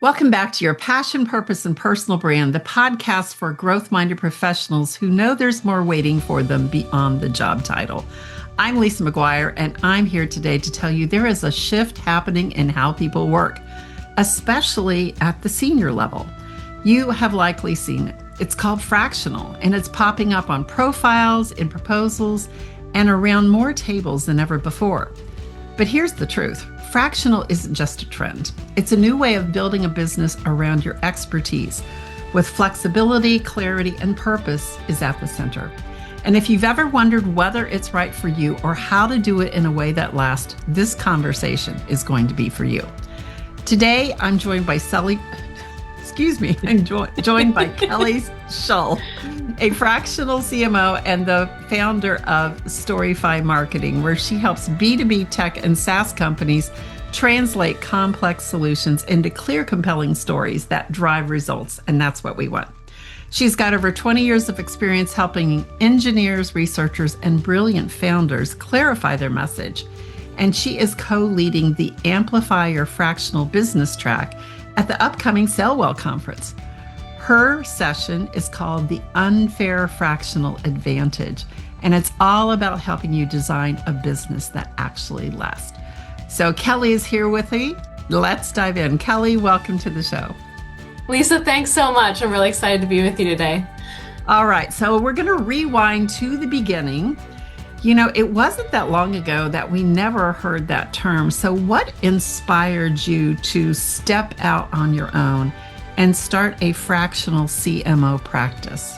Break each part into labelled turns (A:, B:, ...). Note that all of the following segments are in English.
A: Welcome back to Your Passion, Purpose, and Personal Brand, the podcast for growth minded professionals who know there's more waiting for them beyond the job title. I'm Lisa McGuire, and I'm here today to tell you there is a shift happening in how people work, especially at the senior level. You have likely seen it. It's called fractional, and it's popping up on profiles, in proposals, and around more tables than ever before. But here's the truth. Fractional isn't just a trend. It's a new way of building a business around your expertise, with flexibility, clarity, and purpose is at the center. And if you've ever wondered whether it's right for you or how to do it in a way that lasts, this conversation is going to be for you. Today, I'm joined by joined by Kelly Shull, a fractional CMO and the founder of Storify Marketing, where she helps B2B tech and SaaS companies translate complex solutions into clear, compelling stories that drive results. And that's what we want. She's got over 20 years of experience helping engineers, researchers, and brilliant founders clarify their message. And she is co-leading the Amplify Your Fractional Business track at the upcoming SailWell conference. Her session is called The Unfair Fractional Advantage, and it's all about helping you design a business that actually lasts. So Kelly is here with me. Let's dive in. Kelly, welcome to the show.
B: Lisa, thanks so much. I'm really excited to be with you today.
A: All right, so we're going to rewind to the beginning. You know, it wasn't that long ago that we never heard that term. So what inspired you to step out on your own and start a fractional CMO practice?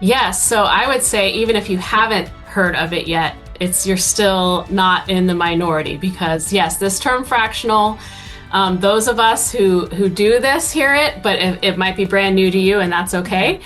B: Yes, so I would say even if you haven't heard of it yet, you're still not in the minority because yes, this term fractional, those of us who do this hear it, but it might be brand new to you and that's okay.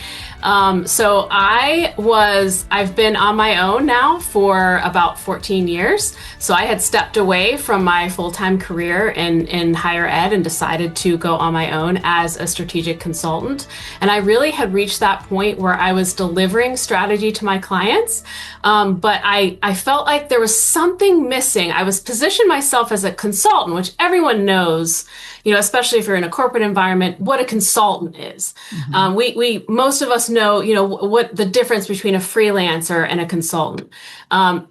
B: So I've been on my own now for about 14 years. So I had stepped away from my full-time career in higher ed and decided to go on my own as a strategic consultant. And I really had reached that point where I was delivering strategy to my clients. But I felt like there was something missing. I was positioned myself as a consultant, which everyone knows, you know, especially if you're in a corporate environment, what a consultant is. Mm-hmm. Most of us know, you know, what the difference between a freelancer and a consultant.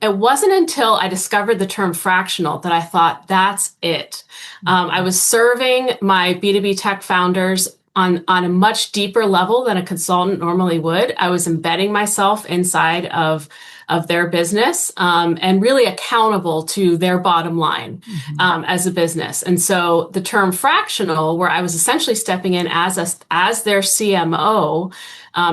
B: It wasn't until I discovered the term fractional that I thought, that's it. I was serving my B2B tech founders on a much deeper level than a consultant normally would. I was embedding myself inside of their business and really accountable to their bottom line as a business. And so the term fractional, where I was essentially stepping in as their CMO,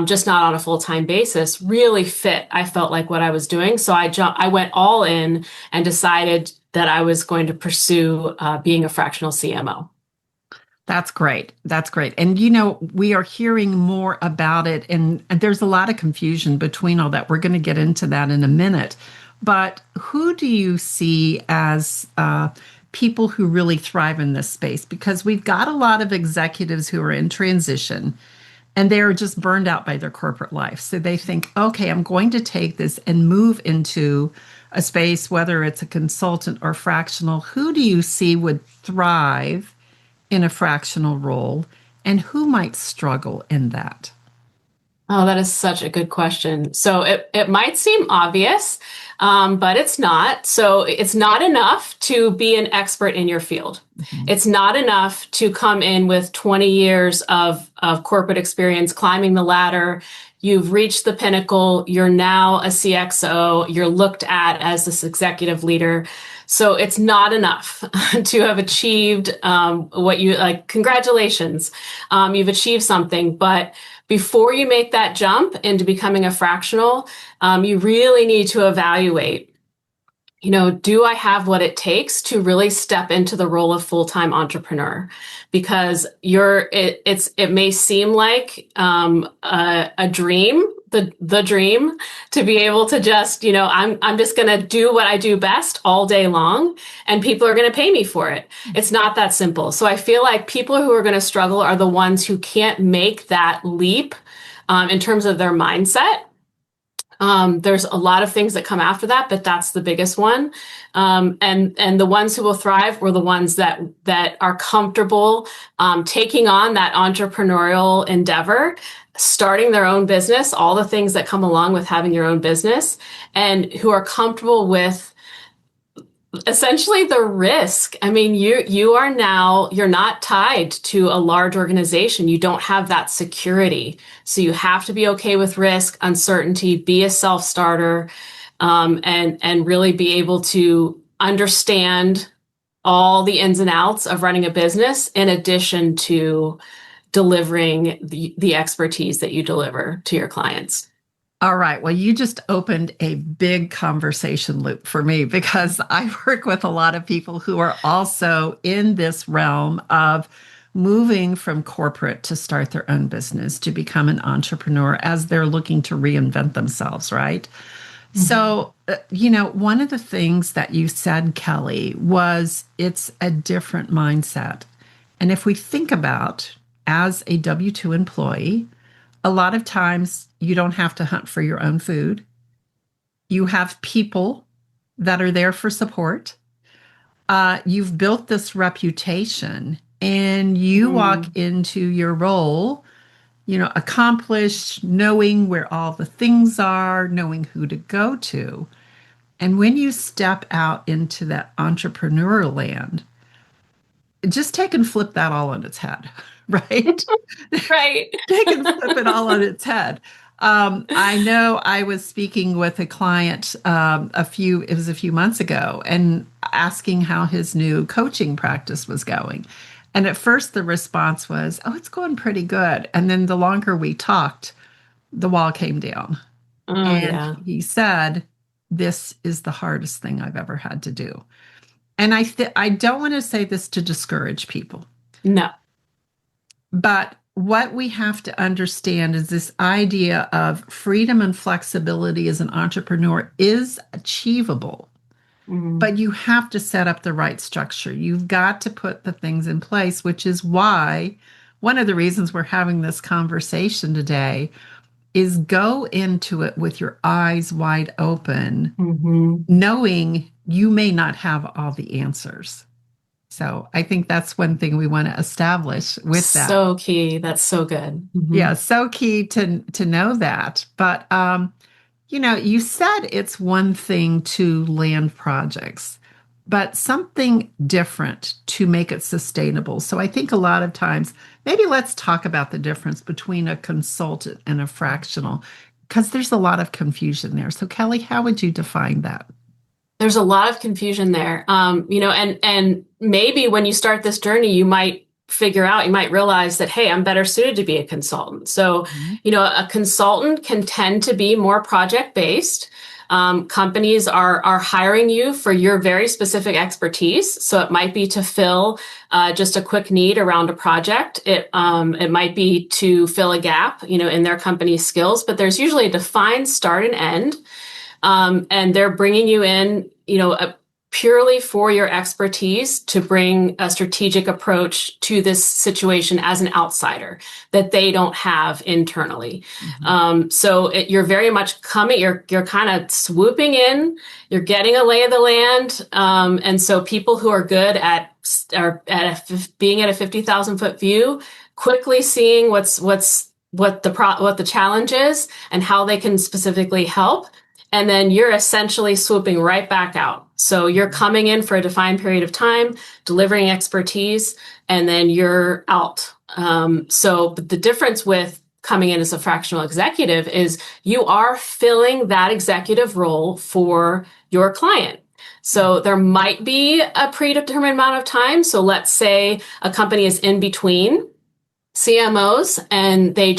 B: just not on a full-time basis, really fit, I felt like, what I was doing. So I went all in and decided that I was going to pursue being a fractional CMO.
A: That's great. That's great. And, you know, we are hearing more about it, and there's a lot of confusion between all that. We're going to get into that in a minute. But who do you see as people who really thrive in this space? Because we've got a lot of executives who are in transition, and they're just burned out by their corporate life. So they think, okay, I'm going to take this and move into a space, whether it's a consultant or fractional. Who do you see would thrive in a fractional role, and who might struggle in that?
B: Oh, that is such a good question. So it might seem obvious, but it's not. So it's not enough to be an expert in your field. Mm-hmm. It's not enough to come in with 20 years of corporate experience, climbing the ladder. You've reached the pinnacle. You're now a CXO. You're looked at as this executive leader. So it's not enough to have achieved what you like. Congratulations. You've achieved something. But before you make that jump into becoming a fractional, you really need to evaluate, you know, do I have what it takes to really step into the role of full-time entrepreneur? Because it may seem like a dream, the dream to be able to just, you know, I'm just going to do what I do best all day long and people are going to pay me for it. It's not that simple. So I feel like people who are going to struggle are the ones who can't make that leap in terms of their mindset. There's a lot of things that come after that, but that's the biggest one. And the ones who will thrive were the ones that are comfortable taking on that entrepreneurial endeavor, starting their own business, all the things that come along with having your own business, and who are comfortable with essentially the risk. I mean, you're not tied to a large organization. You don't have that security. So you have to be okay with risk, uncertainty, be a self-starter, and really be able to understand all the ins and outs of running a business in addition to delivering the expertise that you deliver to your clients.
A: All right. Well, you just opened a big conversation loop for me because I work with a lot of people who are also in this realm of moving from corporate to start their own business, to become an entrepreneur as they're looking to reinvent themselves, right? Mm-hmm. So, one of the things that you said, Kelly, was it's a different mindset. And if we think about as a W-2 employee, a lot of times you don't have to hunt for your own food. You have people that are there for support. You've built this reputation and you walk into your role, accomplished, knowing where all the things are, knowing who to go to. And when you step out into that entrepreneurial land, just take and flip that all on its head. Right?
B: Right.
A: Take and flip it all on its head. I know I was speaking with a client a few months ago and asking how his new coaching practice was going. And at first the response was, "Oh, it's going pretty good." And then the longer we talked, the wall came down. He said, "This is the hardest thing I've ever had to do." And I don't want to say this to discourage people.
B: No.
A: But what we have to understand is this idea of freedom and flexibility as an entrepreneur is achievable, but you have to set up the right structure. You've got to put the things in place, which is why one of the reasons we're having this conversation today is go into it with your eyes wide open, knowing you may not have all the answers. So I think that's one thing we want to establish with that.
B: So key. That's so good.
A: Yeah, so key to know that. But, you said it's one thing to land projects, but something different to make it sustainable. So I think a lot of times, maybe let's talk about the difference between a consultant and a fractional, because there's a lot of confusion there. So Kelly, how would you define that?
B: There's a lot of confusion there. And maybe when you start this journey, you might realize that, hey, I'm better suited to be a consultant. So, a consultant can tend to be more project-based. Companies are hiring you for your very specific expertise. So it might be to fill just a quick need around a project. It might be to fill a gap, in their company's skills, but there's usually a defined start and end. And they're bringing you in, purely for your expertise to bring a strategic approach to this situation as an outsider that they don't have internally. So you're very much you're kind of swooping in, you're getting a lay of the land. And so people who are good at being at a 50,000 foot view, quickly seeing what the challenge is and how they can specifically help. And then you're essentially swooping right back out. So you're coming in for a defined period of time, delivering expertise, and then you're out. But the difference with coming in as a fractional executive is you are filling that executive role for your client. So there might be a predetermined amount of time. So let's say a company is in between CMOs and they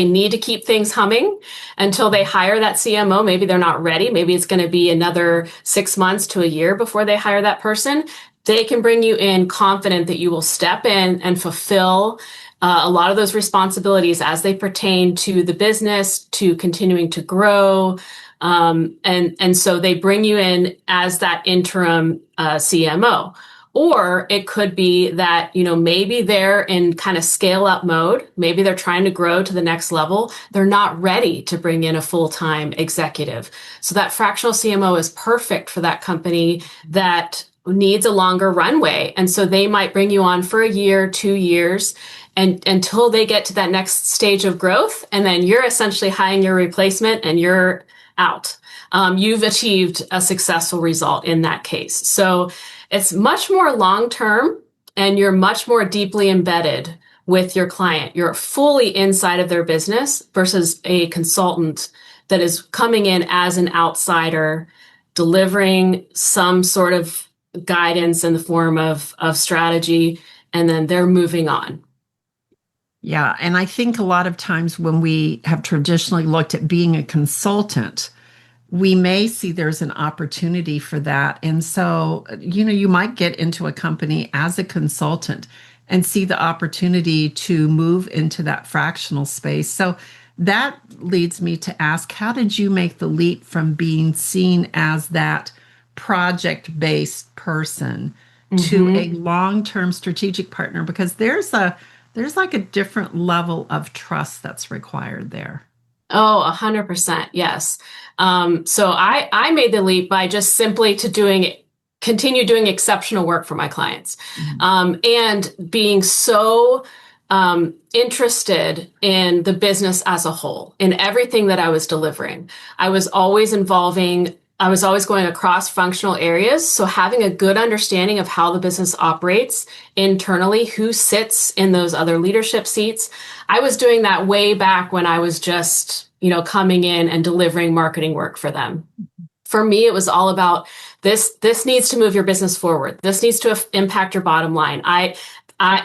B: need to keep things humming until they hire that CMO. Maybe they're not ready. Maybe it's going to be another 6 months to a year before they hire that person. They can bring you in confident that you will step in and fulfill a lot of those responsibilities as they pertain to the business, to continuing to grow. And so they bring you in as that interim CMO. Or it could be that, maybe they're in kind of scale up mode. Maybe they're trying to grow to the next level. They're not ready to bring in a full-time executive. So that fractional CMO is perfect for that company that needs a longer runway. And so they might bring you on for a year, 2 years, and until they get to that next stage of growth. And then you're essentially hiring your replacement and you're out. You've achieved a successful result in that case. So it's much more long-term and you're much more deeply embedded with your client. You're fully inside of their business versus a consultant that is coming in as an outsider, delivering some sort of guidance in the form of strategy, and then they're moving on.
A: Yeah. And I think a lot of times when we have traditionally looked at being a consultant, we may see there's an opportunity for that. And so, you might get into a company as a consultant and see the opportunity to move into that fractional space. So that leads me to ask, how did you make the leap from being seen as that project-based person to a long-term strategic partner? Because there's like a different level of trust that's required there.
B: Oh, 100%. Yes. So I made the leap by just simply continue doing exceptional work for my clients, and being so interested in the business as a whole, in everything that I was delivering. I was always going across functional areas. So having a good understanding of how the business operates internally, who sits in those other leadership seats. I was doing that way back when I was just, coming in and delivering marketing work for them. For me, it was all about this needs to move your business forward. This needs to impact your bottom line.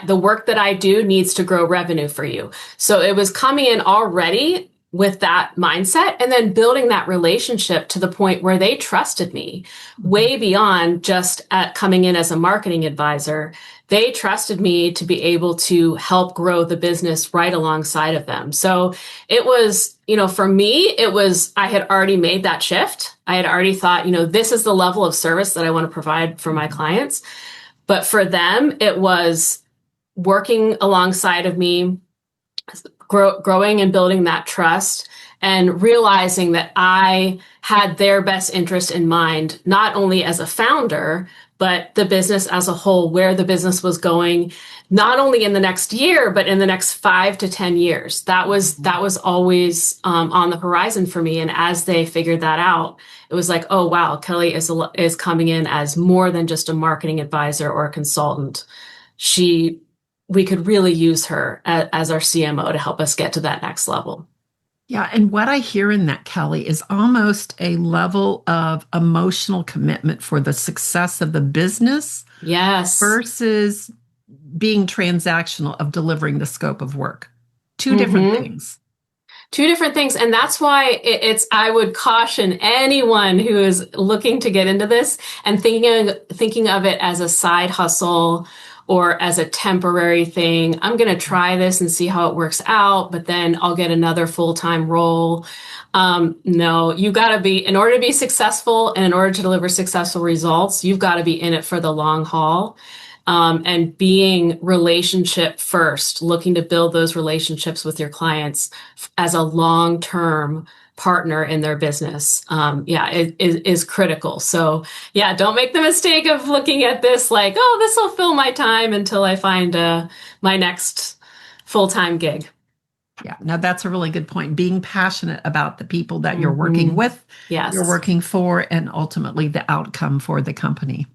B: The work that I do needs to grow revenue for you. So it was coming in already with that mindset and then building that relationship to the point where they trusted me way beyond just coming in as a marketing advisor. They trusted me to be able to help grow the business right alongside of them. So it was, for me, I had already made that shift. I had already thought, this is the level of service that I want to provide for my clients. But for them, it was working alongside of me, growing and building that trust, and realizing that I had their best interest in mind, not only as a founder, but the business as a whole, where the business was going, not only in the next year, but in the next 5 to 10 years. That was always on the horizon for me. And as they figured that out, it was like, oh, wow, Kelly is coming in as more than just a marketing advisor or a consultant. We could really use her as our CMO to help us get to that next level.
A: Yeah. And what I hear in that, Kelly, is almost a level of emotional commitment for the success of the business.
B: Yes.
A: Versus being transactional of delivering the scope of work. Two different things.
B: Two different things. And that's why I would caution anyone who is looking to get into this and thinking of it as a side hustle or as a temporary thing. I'm going to try this and see how it works out, but then I'll get another full-time role. No, you got to be, in order to be successful and in order to deliver successful results, you've got to be in it for the long haul. And being relationship first, looking to build those relationships with your clients as a long-term partner in their business, it is critical. So don't make the mistake of looking at this like, oh, this will fill my time until I find my next full-time gig.
A: Yeah, now that's a really good point. Being passionate about the people that you're working with, you're working for, and ultimately the outcome for the company.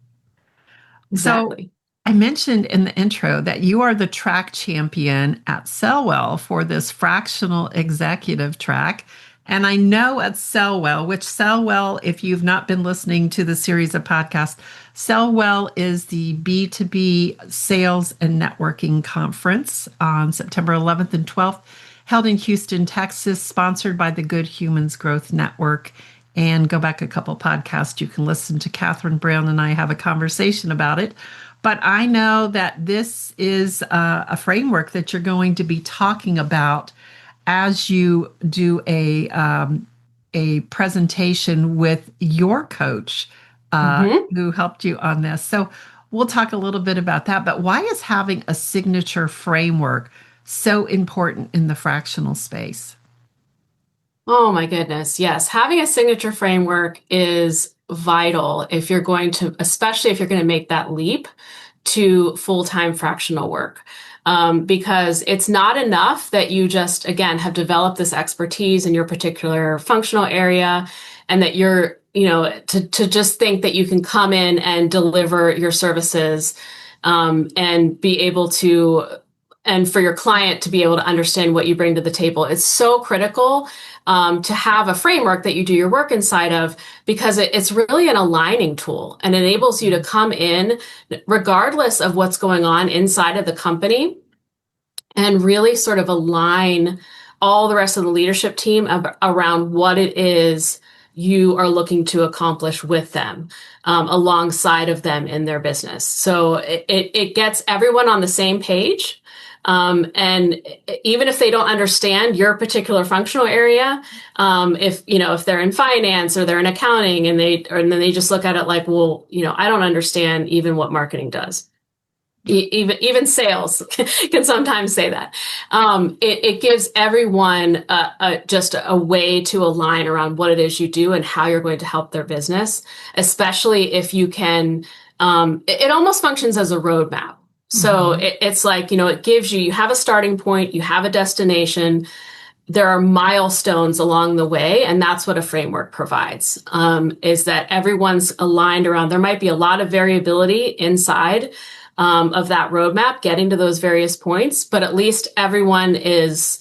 B: Exactly.
A: So I mentioned in the intro that you are the track champion at Sellwell for this fractional executive track. And I know at Sellwell, if you've not been listening to the series of podcasts, Sellwell is the B2B sales and networking conference on September 11th and 12th, held in Houston, Texas, sponsored by the Good Humans Growth Network. And go back a couple podcasts, you can listen to Catherine Brown and I have a conversation about it. But I know that this is a framework that you're going to be talking about as you do a presentation with your coach who helped you on this. So we'll talk a little bit about that. But why is having a signature framework so important in the fractional space?
B: Oh my goodness. Yes. Having a signature framework is vital if you're going to, especially if you're going to make that leap to full-time fractional work. Because it's not enough that you just, again, have developed this expertise in your particular functional area and that you're, to just think that you can come in and deliver your services, and be able to, and for your client to be able to understand what you bring to the table. It's so critical to have a framework that you do your work inside of, because it's really an aligning tool and enables you to come in regardless of what's going on inside of the company and really sort of align all the rest of the leadership team around what it is you are looking to accomplish with them, alongside of them in their business. So it gets everyone on the same page. And even if they don't understand your particular functional area, if they're in finance or they're in accounting and then they just look at it like, well, I don't understand even what marketing does. Even sales can sometimes say that. It gives everyone just a way to align around what it is you do and how you're going to help their business, especially if you can. It almost functions as a roadmap. So it's like, it gives you have a starting point, you have a destination, there are milestones along the way, and that's what a framework provides, is that everyone's aligned around. There might be a lot of variability inside of that roadmap, getting to those various points, but at least everyone is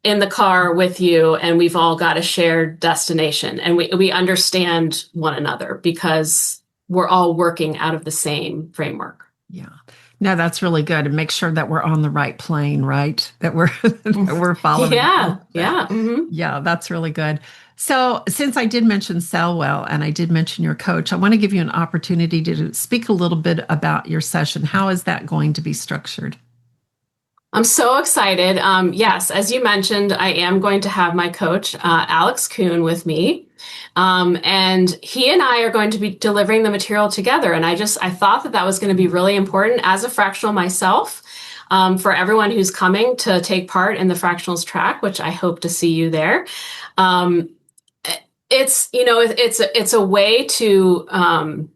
B: in the car with you and we've all got a shared destination and we understand one another because we're all working out of the same framework.
A: Yeah. No, that's really good. And make sure that we're on the right plane, right? That we're following.
B: Yeah. Yeah. Mm-hmm.
A: Yeah, that's really good. So since I did mention Sell Well and I did mention your coach, I want to give you an opportunity to speak a little bit about your session. How is that going to be structured?
B: I'm so excited. Yes, as you mentioned, I am going to have my coach, Alex Kuhn, with me. And he and I are going to be delivering the material together. And I thought that was going to be really important as a fractional myself, for everyone who's coming to take part in the fractionals track, which I hope to see you there. It's a way to,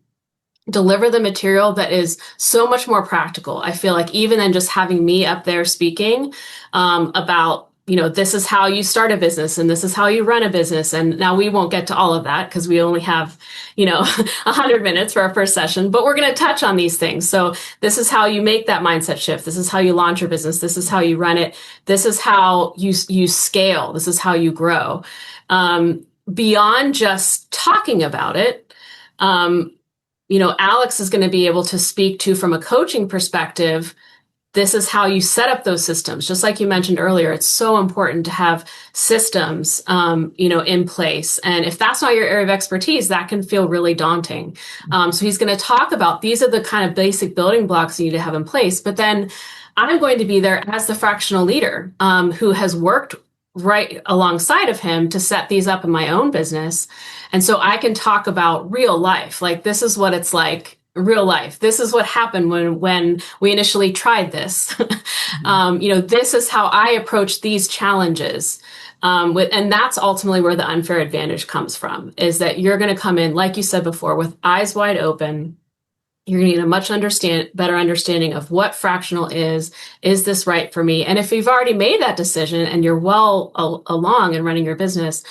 B: deliver the material that is so much more practical. I feel like even than just having me up there speaking about, this is how you start a business and this is how you run a business. And now we won't get to all of that because we only have, 100 minutes for our first session, but we're going to touch on these things. So this is how you make that mindset shift. This is how you launch your business. This is how you run it. This is how you scale. This is how you grow. Beyond just talking about it, Alex is going to be able to speak to, from a coaching perspective, this is how you set up those systems. Just like you mentioned earlier, it's so important to have systems, in place. And if that's not your area of expertise, that can feel really daunting. So he's going to talk about these are the kind of basic building blocks you need to have in place. But then I'm going to be there as the fractional leader, who has worked right alongside of him to set these up in my own business. And so I can talk about real life. Like, this is what it's like, real life. This is what happened when we initially tried this. This is how I approach these challenges. And that's ultimately where the unfair advantage comes from, is that you're going to come in, like you said before, with eyes wide open. You're going to get a much better understanding of what fractional is. Is this right for me? And if you've already made that decision and you're well along in running your business,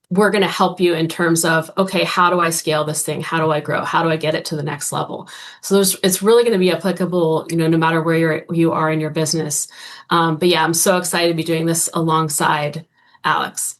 B: we're going to help you in terms of, okay, how do I scale this thing? How do I grow? How do I get it to the next level? So it's really going to be applicable, no matter where you are in your business. But yeah, I'm so excited to be doing this alongside Alex.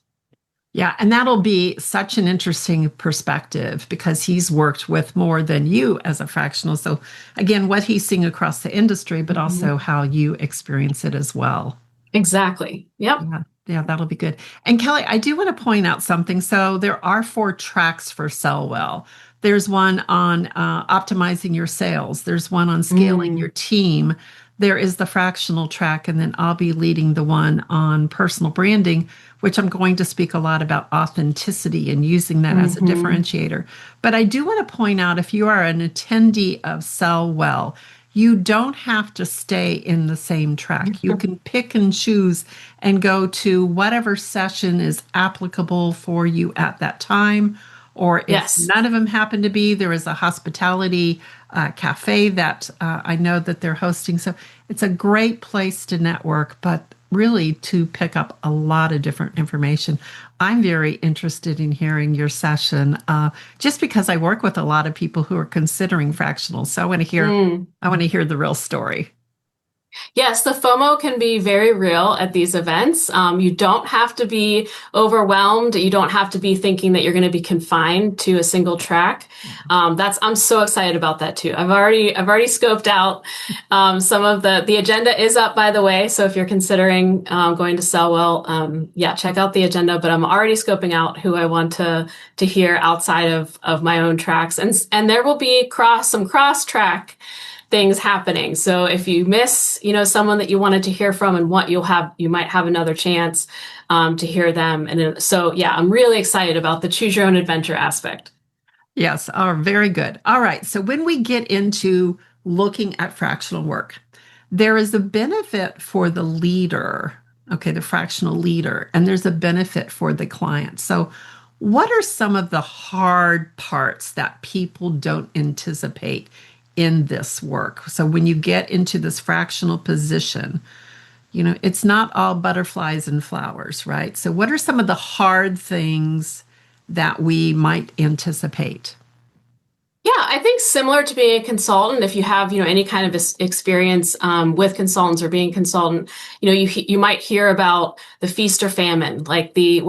A: Yeah, and that'll be such an interesting perspective because he's worked with more than you as a fractional. So again, what he's seeing across the industry, but also how you experience it as well.
B: Exactly. Yep.
A: Yeah, that'll be good. And Kelly, I do want to point out something. So there are 4 tracks for Sell Well. There's one on optimizing your sales. There's one on scaling your team. there is the fractional track, and then I'll be leading the one on personal branding, which I'm going to speak a lot about authenticity and using that as a
B: Hmm.
A: differentiator. But I do want to point out, if you are an attendee of Sell Well, you don't have to stay in the same track. You can pick and choose and go to whatever session is applicable for you at that time. Or if
B: Yes.
A: none of them happen to be, there is a hospitality cafe that I know that they're hosting. So it's a great place to network, but really to pick up a lot of different information. I'm very interested in hearing your session, just because I work with a lot of people who are considering fractional. So
B: Mm.
A: I want to hear the real story.
B: Yes, the FOMO can be very real at these events. You don't have to be overwhelmed. You don't have to be thinking that you're going to be confined to a single track. I'm so excited about that too. I've already scoped out some of the agenda is up, by the way. So if you're considering going to Sellwell, yeah, check out the agenda. But I'm already scoping out who I want to hear outside of my own tracks, and there will be some cross track things happening. So if you miss, someone that you wanted to hear from and you might have another chance to hear them. And so, yeah, I'm really excited about the choose your own adventure aspect.
A: Yes, very good. All right. So when we get into looking at fractional work, there is a benefit for the leader, okay, the fractional leader, and there's a benefit for the client. So, what are some of the hard parts that people don't anticipate in this work? So, when you get into this fractional position, it's not all butterflies and flowers, right? So, what are some of the hard things that we might anticipate?
B: Yeah, I think similar to being a consultant, if you have, any kind of experience with consultants or being a consultant, you might hear about the feast or famine, like if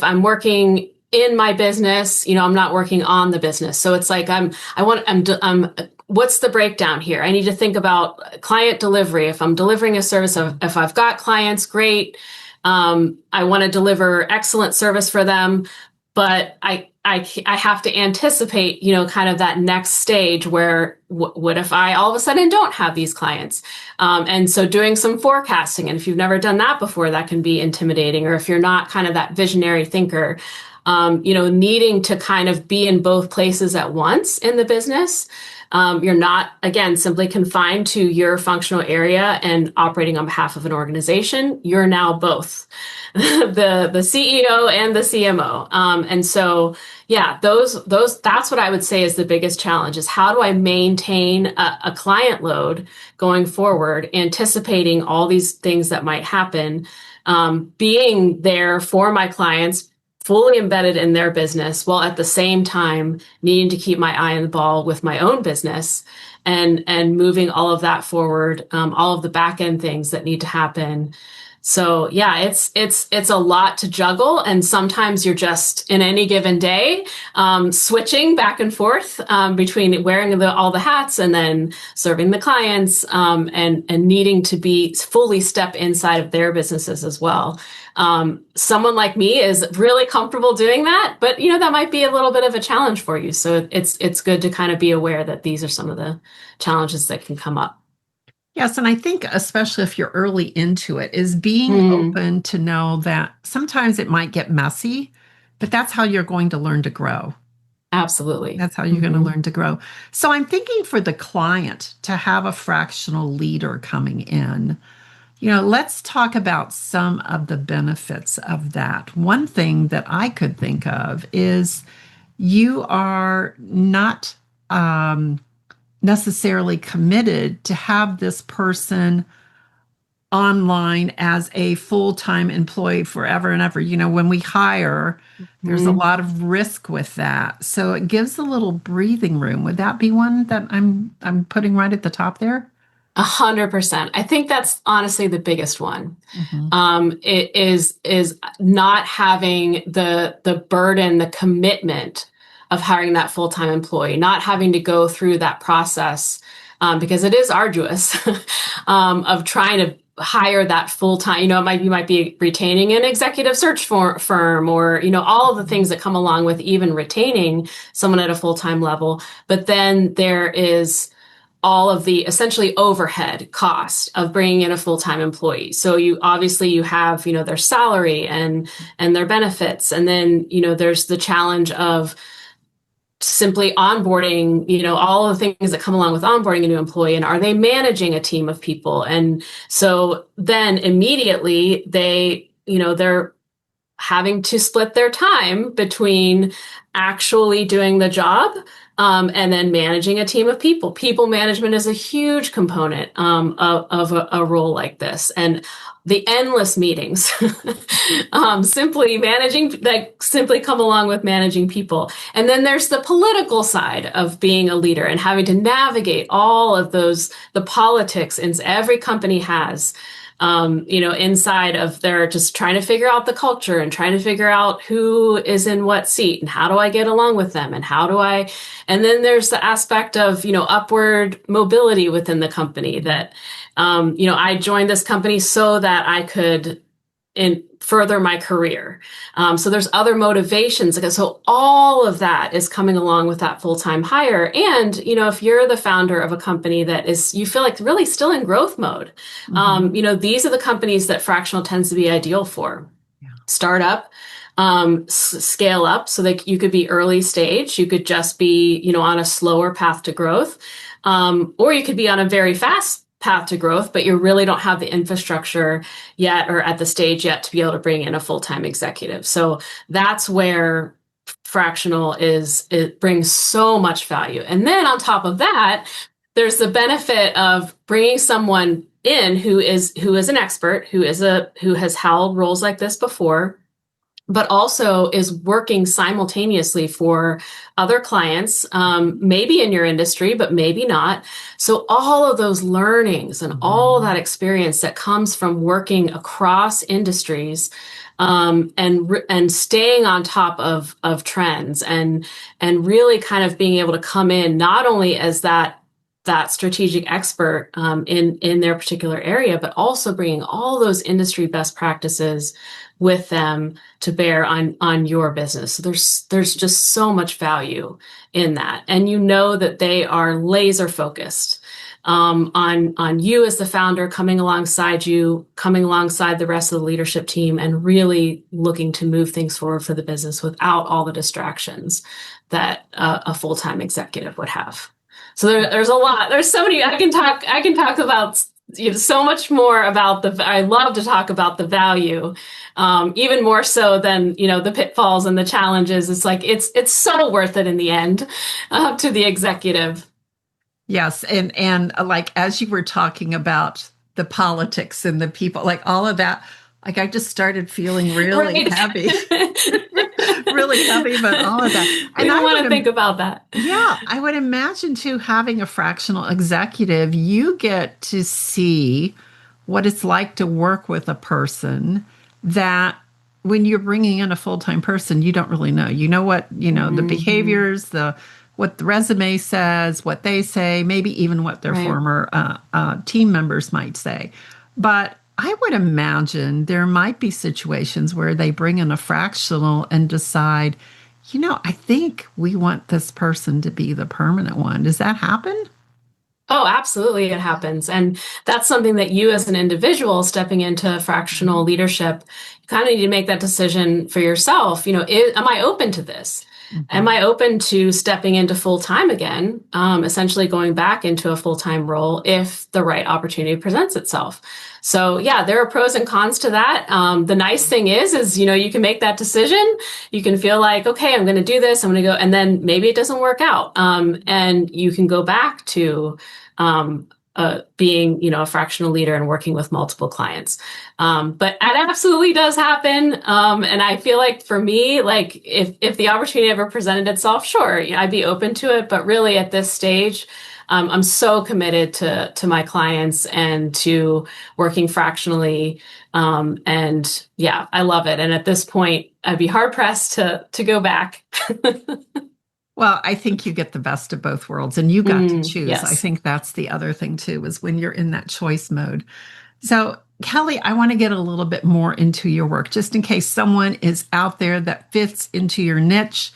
B: I'm working in my business, I'm not working on the business. So it's like what's the breakdown here? I need to think about client delivery. If I'm delivering a service, if I've got clients, great. I want to deliver excellent service for them, but I have to anticipate, kind of that next stage where what if I all of a sudden don't have these clients? And so doing some forecasting, and if you've never done that before, that can be intimidating. Or if you're not kind of that visionary thinker, needing to kind of be in both places at once in the business. You're not, again, simply confined to your functional area and operating on behalf of an organization. You're now both the CEO and the CMO. And so, yeah, that's what I would say is the biggest challenge is how do I maintain a client load going forward, anticipating all these things that might happen, being there for my clients, fully embedded in their business while at the same time needing to keep my eye on the ball with my own business and moving all of that forward, all of the back end things that need to happen. So yeah, it's a lot to juggle, and sometimes you're just in any given day switching back and forth between wearing all the hats and then serving the clients and needing to be fully step inside of their businesses as well. Someone like me is really comfortable doing that, but that might be a little bit of a challenge for you. So it's good to kind of be aware that these are some of the challenges that can come up.
A: Yes, and I think especially if you're early into it, is being
B: Mm,
A: open to know that sometimes it might get messy, but that's how you're going to learn to grow.
B: absolutely.
A: That's how you're going to
B: Hmm.
A: learn to grow. So I'm thinking for the client to have a fractional leader coming in, let's talk about some of the benefits of that. One thing that I could think of is you are not necessarily committed to have this person online as a full-time employee forever and ever. When we hire, there's a lot of risk with that. So it gives a little breathing room. Would that be one that I'm putting right at the top there?
B: 100%. I think that's honestly the biggest one.
A: Mhm.
B: It is not having the burden, the commitment of hiring that full-time employee, not having to go through that process because it is arduous of trying to hire that full-time. You might be retaining an executive search firm, or all of the things that come along with even retaining someone at a full-time level. But then there is all of the essentially overhead cost of bringing in a full-time employee. So you have, their salary and their benefits. And then, there's the challenge of simply onboarding, all of the things that come along with onboarding a new employee, and are they managing a team of people? And so then immediately they're having to split their time between actually doing the job and then managing a team of people. People management is a huge component of a role like this. And the endless meetings simply come along with managing people. And then there's the political side of being a leader and having to navigate all of the politics every company has. Inside of they're just trying to figure out the culture and trying to figure out who is in what seat and how do I get along with them and and then there's the aspect of, upward mobility within the company that, I joined this company so that I could further my career. So there's other motivations. So all of that is coming along with that full-time hire. And, if you're the founder of a company that you feel like really still in growth mode, these are the companies that fractional tends to be ideal for. Yeah. Startup, scale up so that you could be early stage. You could just be, on a slower path to growth. Or you could be on a very fast path to growth, but you really don't have the infrastructure yet or at the stage yet to be able to bring in a full-time executive. So that's where fractional it brings so much value. And then on top of that, there's the benefit of bringing someone in who is an expert, who has held roles like this before, but also is working simultaneously for other clients, maybe in your industry, but maybe not. So all of those learnings and all that experience that comes from working across industries, and staying on top of trends and really kind of being able to come in not only as that strategic expert in their particular area, but also bringing all those industry best practices with them to bear on your business. So there's just so much value in that. And that they are laser focused on you as the founder, coming alongside the rest of the leadership team, and really looking to move things forward for the business without all the distractions that a full-time executive would have. So there's a lot. There's so many. I can talk about so much more about I love to talk about the value, even more so than, the pitfalls and the challenges. It's like, it's so worth it in the end, to the executive.
A: Yes. And like, as you were talking about the politics and the people, like all of that, like I just started feeling really heavy, really heavy, but all of that.
B: And I want to think about that.
A: Yeah. I would imagine too, having a fractional executive, you get to see what it's like to work with a person that when you're bringing in a full-time person, you don't really know. You know what, the behaviors, what the resume says, what they say, maybe even what their former team members might say. But I would imagine there might be situations where they bring in a fractional and decide, I think we want this person to be the permanent one. Does that happen?
B: Oh, absolutely. It happens. And that's something that you as an individual stepping into fractional leadership, you kind of need to make that decision for yourself. Am I open to this? Mm-hmm. Am I open to stepping into full-time again, essentially going back into a full-time role if the right opportunity presents itself? So yeah, there are pros and cons to that. The nice thing is, you can make that decision. You can feel like, okay, I'm going to do this. I'm going to go. And then maybe it doesn't work out. And you can go back to being, a fractional leader and working with multiple clients. But it absolutely does happen. And I feel like for me, like if the opportunity ever presented itself, sure, I'd be open to it. But really at this stage, I'm so committed to my clients and to working fractionally. And yeah, I love it. And at this point, I'd be hard pressed to go back.
A: Well, I think you get the best of both worlds and you got to choose.
B: Yes.
A: I think that's the other thing too, is when you're in that choice mode. So Kelly, I want to get a little bit more into your work, just in case someone is out there that fits into your niche.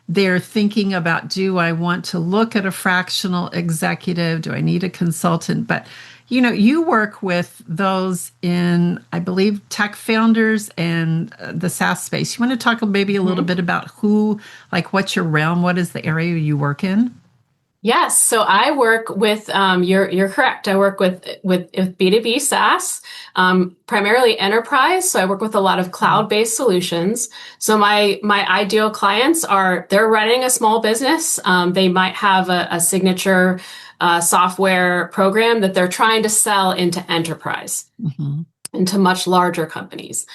A: they're thinking about, do I want to look at a fractional executive? Do I need a consultant? But you work with those in, I believe, tech founders and the SaaS space. You want to talk maybe a little bit about what's your realm? What is the area you work in?
B: Yes, so I work with you're correct. I work with B2B SaaS, primarily enterprise. So I work with a lot of cloud-based solutions. So my ideal clients they're running a small business. They might have a signature software program that they're trying to sell into enterprise, into much larger companies.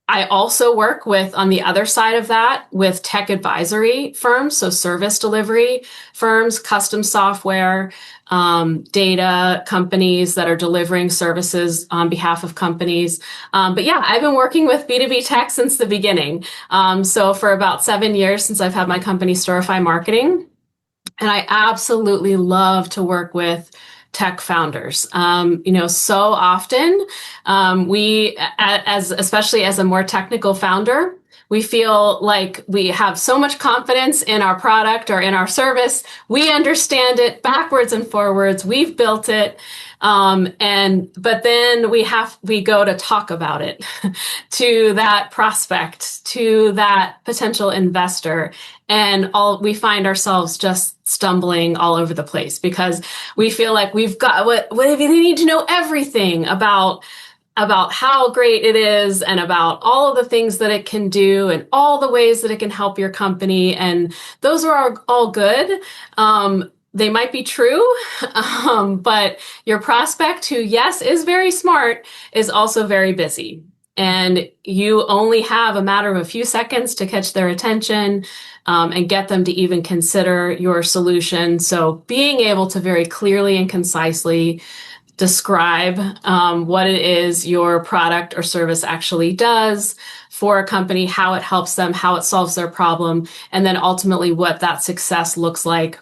B: I also work on the other side of that, with tech advisory firms, so service delivery firms, custom software, data companies that are delivering services on behalf of companies. But yeah, I've been working with B2B tech since the beginning. So for about 7 years since I've had my company, Storify Marketing. And I absolutely love to work with tech founders. So often especially as a more technical founder, we feel like we have so much confidence in our product or in our service. We understand it backwards and forwards. We've built it. But then we go to talk about it to that prospect, to that potential investor. And we find ourselves just stumbling all over the place because we feel like we've got what they need to know everything about how great it is and about all of the things that it can do and all the ways that it can help your company. And those are all good. They might be true, but your prospect, who, yes, is very smart, is also very busy. And you only have a matter of a few seconds to catch their attention and get them to even consider your solution. So being able to very clearly and concisely describe what it is your product or service actually does for a company, how it helps them, how it solves their problem, and then ultimately what that success looks like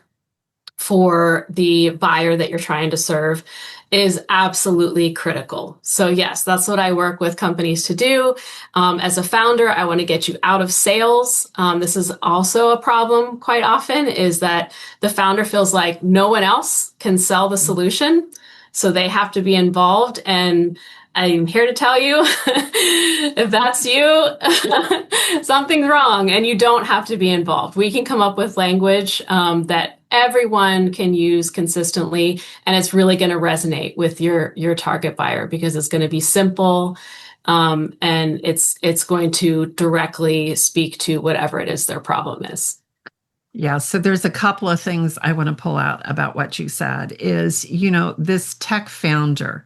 B: for the buyer that you're trying to serve is absolutely critical. So yes, that's what I work with companies to do. As a founder, I want to get you out of sales. This is also a problem quite often, is that the founder feels like no one else can sell the solution. So they have to be involved. And I'm here to tell you, if that's you, something's wrong and you don't have to be involved. We can come up with language that everyone can use consistently, and it's really going to resonate with your target buyer because it's going to be simple, and it's going to directly speak to whatever it is their problem is.
A: Yeah, so there's a couple of things I want to pull out about what you said is, this tech founder,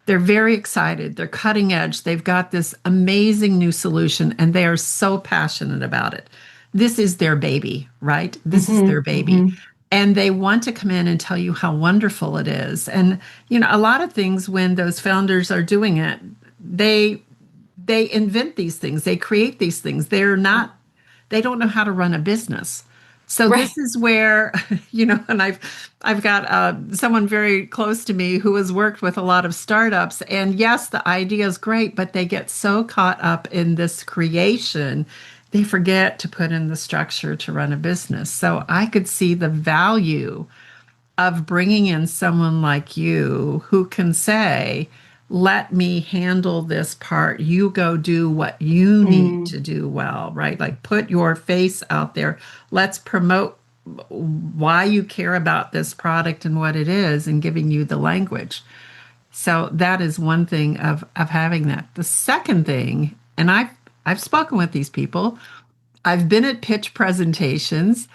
A: they're very excited. They're cutting edge. They've got this amazing new solution and they are so passionate about it. This is their baby, right? This is their baby. And they want to come in and tell you how wonderful it is. And, a lot of things when those founders are doing it, they invent these things. They create these things. They don't know how to run a business. So right. This is where, and I've got someone very close to me who has worked with a lot of startups. And yes, the idea is great, but they get so caught up in this creation, they forget to put in the structure to run a business. So I could see the value of bringing in someone like you who can say, let me handle this part. You go do what you need to do well, right? Like put your face out there. Let's promote why you care about this product and what it is and giving you the language. So that is one thing of having that. The second thing, and I've spoken with these people. I've been at pitch presentations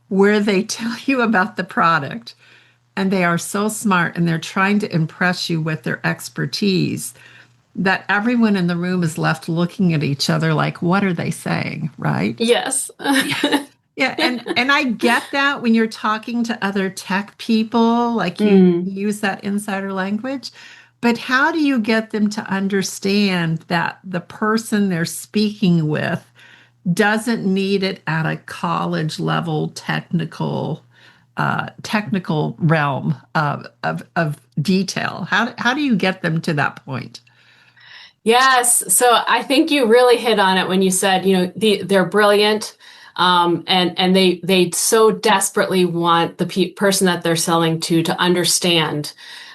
A: where they tell you about the product. And they are so smart and they're trying to impress you with their expertise that everyone in the room is left looking at each other like, what are they saying? Right?
B: Yes.
A: Yeah. And I get that when you're talking to other tech people, like you use that insider language. But how do you get them to understand that the person they're speaking with doesn't need it at a college level technical realm of detail? How do you get them to that point?
B: Yes. So I think you really hit on it when you said, they're brilliant. and they so desperately want the person that they're selling to understand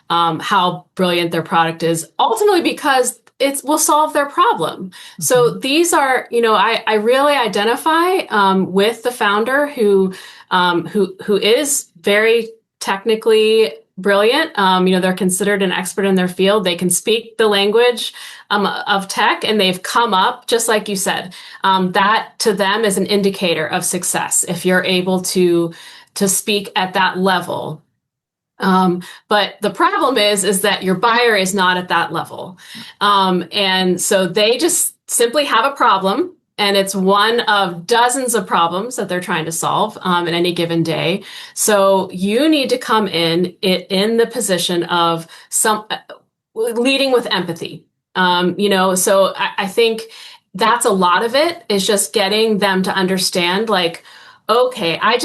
B: how brilliant their product is, ultimately because it will solve their problem. So these are, I really identify with the founder who is very technically brilliant. They're considered an expert in their field. They can speak the language of tech, and they've come up, just like you said, that to them is an indicator of success if you're able to speak at that level. But the problem is that your buyer is not at that level. And so they just simply have a problem, and it's one of dozens of problems that they're trying to solve in any given day. So you need to come in the position of leading with empathy. So I think that's a lot of it, is just getting them to understand, like, okay, I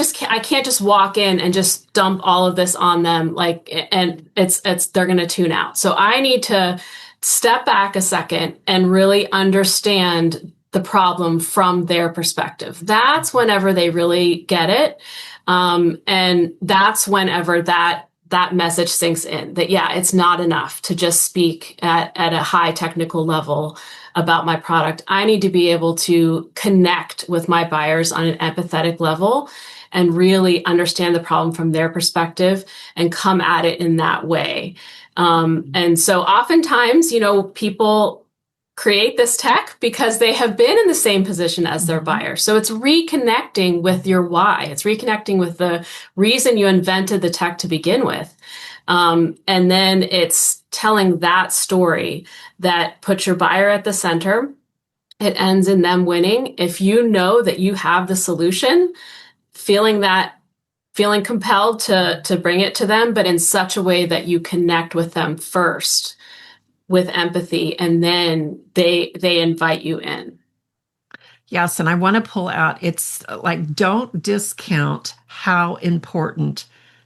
B: can't just walk in and just dump all of this on them, and they're going to tune out. So I need to step back a second and really understand the problem from their perspective. That's whenever they really get it. And that's whenever that message sinks in, that, yeah, it's not enough to just speak at a high technical level about my product. I need to be able to connect with my buyers on an empathetic level and really understand the problem from their perspective and come at it in that way. And so oftentimes, people create this tech because they have been in the same position as their buyer. So it's reconnecting with your why. It's reconnecting with the reason you invented the tech to begin with. And then it's telling that story that puts your buyer at the center. It ends in them winning. If you know that you have the solution, feeling compelled to bring it to them, but in such a way that you connect with them first with empathy, and then they invite you in.
A: Yes, and I want to pull out, it's like, don't discount how important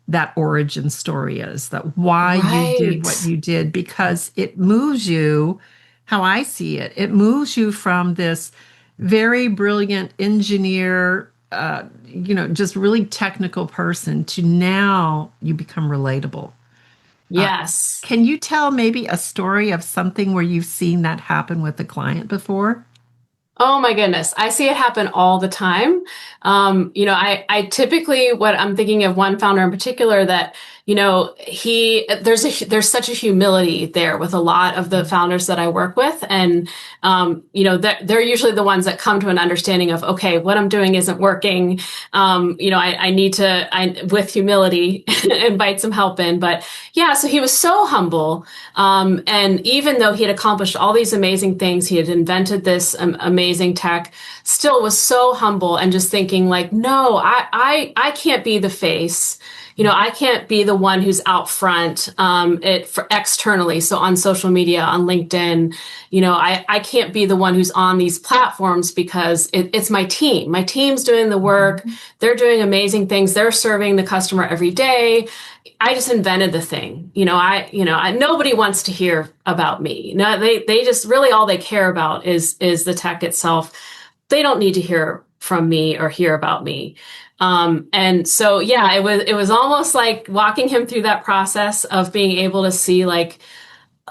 A: that origin story is, that why you did what you did, because it moves you, how I see it, it moves you from this very brilliant engineer, just really technical person, to now you become relatable.
B: Yes.
A: Can you tell maybe a story of something where you've seen that happen with a client before?
B: Oh my goodness. I see it happen all the time. I typically, what I'm thinking of one founder in particular that, there's such a humility there with a lot of the founders that I work with. And, they're usually the ones that come to an understanding of, okay, what I'm doing isn't working. I need to, with humility, invite some help in. But yeah, so he was so humble. And even though he had accomplished all these amazing things, he had invented this amazing tech, still was so humble and just thinking, like, no, I can't be the face. I can't be the one who's out front for externally. So on social media, on LinkedIn, I can't be the one who's on these platforms because it's my team. My team's doing the work. They're doing amazing things. They're serving the customer every day. I just invented the thing. Nobody wants to hear about me. No, they just really, all they care about is the tech itself. They don't need to hear from me or hear about me. And so, yeah, it was almost like walking him through that process of being able to see, like,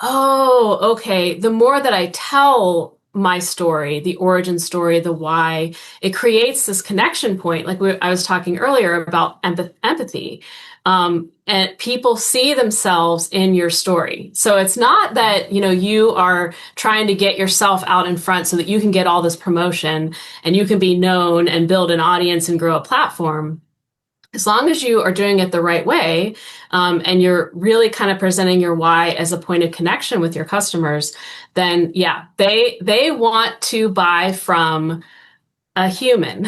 B: oh, okay, the more that I tell my story, the origin story, the why, it creates this connection point. Like I was talking earlier about empathy. And people see themselves in your story. So it's not that, you are trying to get yourself out in front so that you can get all this promotion and you can be known and build an audience and grow a platform. As long as you are doing it the right way, and you're really kind of presenting your why as a point of connection with your customers, then yeah, they want to buy from a human.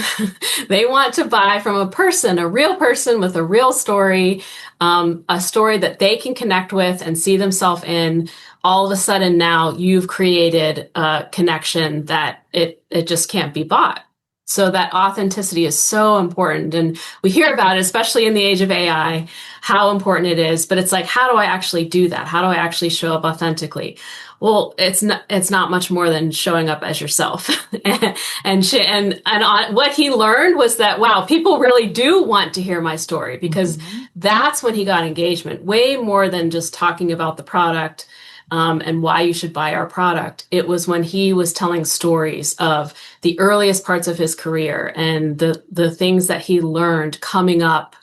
B: They want to buy from a person, a real person with a real story, a story that they can connect with and see themselves in. All of a sudden now you've created a connection that it just can't be bought. So that authenticity is so important. And we hear about it, especially in the age of AI, how important it is. But it's like, how do I actually do that? How do I actually show up authentically? Well, it's not much more than showing up as yourself. What he learned was that, wow, people really do want to hear my story, because that's when he got engagement, way more than just talking about the product, and why you should buy our product. It was when he was telling stories of the earliest parts of his career and the things that he learned coming up,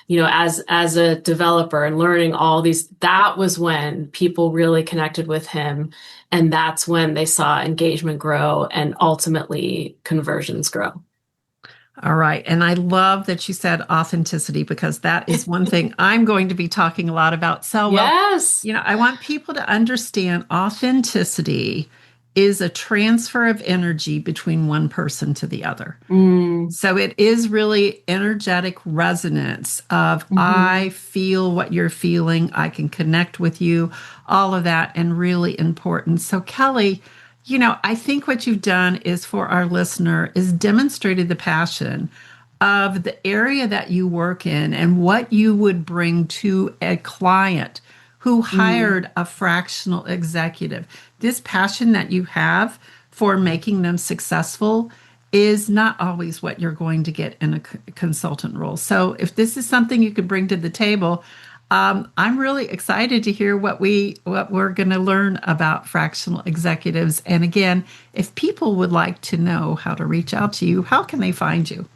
B: as a developer, and learning all these. That was when people really connected with him, and that's when they saw engagement grow and ultimately conversions grow.
A: All right. And I love that you said authenticity, because that is one thing I'm going to be talking a lot about. So,
B: Yes.
A: I want people to understand authenticity is a transfer of energy between one person to the other. So it is really energetic resonance of I feel what you're feeling, I can connect with you, all of that, and really important. So Kelly, I think what you've done is, for our listener, is demonstrated the passion of the area that you work in and what you would bring to a client who hired a fractional executive. This passion that you have for making them successful is not always what you're going to get in a consultant role. So if this is something you could bring to the table, I'm really excited to hear what we're going to learn about fractional executives. And again, if people would like to know how to reach out to you, how can they find you?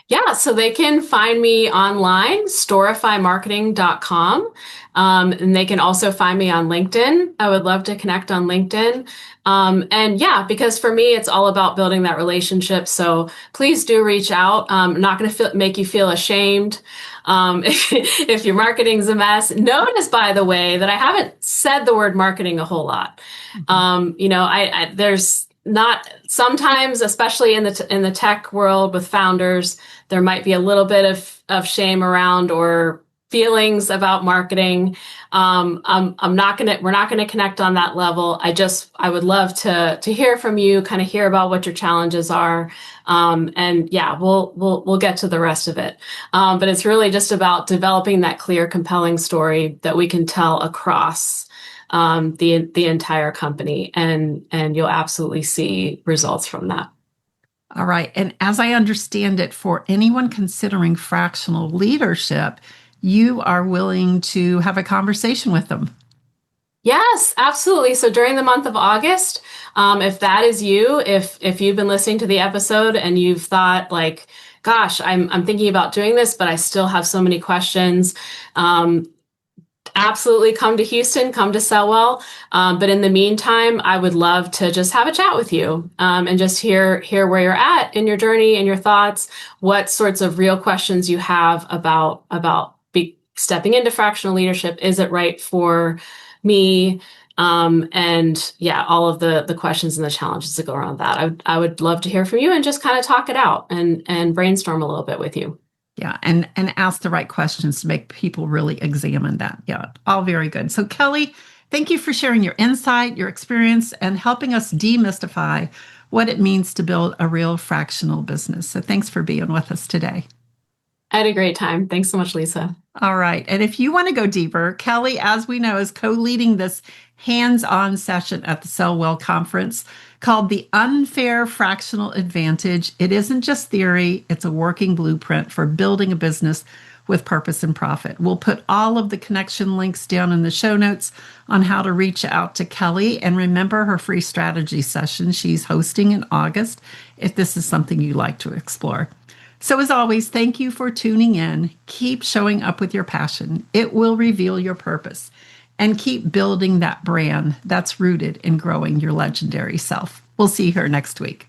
B: Yeah, so they can find me online, storifymarketing.com. And they can also find me on LinkedIn. I would love to connect on LinkedIn. And yeah, because for me, it's all about building that relationship. So please do reach out. I'm not going to make you feel ashamed. If your marketing's a mess. Notice, by the way, that I haven't said the word marketing a whole lot. There's not, sometimes, especially in the tech world with founders, there might be a little bit of shame around, or feelings about marketing. We're not gonna connect on that level. I would love to hear from you, kind of hear about what your challenges are. And yeah, we'll get to the rest of it. But it's really just about developing that clear, compelling story that we can tell across the entire company, and you'll absolutely see results from that.
A: All right. And as I understand it, for anyone considering fractional leadership, you are willing to have a conversation with them.
B: Yes, absolutely. So during the month of August, if that is you, if you've been listening to the episode and you've thought like, gosh, I'm thinking about doing this, but I still have so many questions, absolutely come to Houston, come to Sellwell. But in the meantime, I would love to just have a chat with you, and just hear where you're at in your journey and your thoughts, what sorts of real questions you have about stepping into fractional leadership. Is it right for me? And yeah, all of the questions and the challenges that go around that. I would love to hear from you and just kind of talk it out and brainstorm a little bit with you.
A: Yeah, and ask the right questions to make people really examine that. Yeah, all very good. So Kelly, thank you for sharing your insight, your experience, and helping us demystify what it means to build a real fractional business. So thanks for being with us today.
B: I had a great time. Thanks so much, Lisa.
A: All right. And if you want to go deeper, Kelly, as we know, is co-leading this hands-on session at the Sellwell Conference called The Unfair Fractional Advantage. It isn't just theory, it's a working blueprint for building a business with purpose and profit. We'll put all of the connection links down in the show notes on how to reach out to Kelly. And remember her free strategy session she's hosting in August, if this is something you'd like to explore. So as always, thank you for tuning in. Keep showing up with your passion. It will reveal your purpose. And keep building that brand that's rooted in growing your legendary self. We'll see you here next week.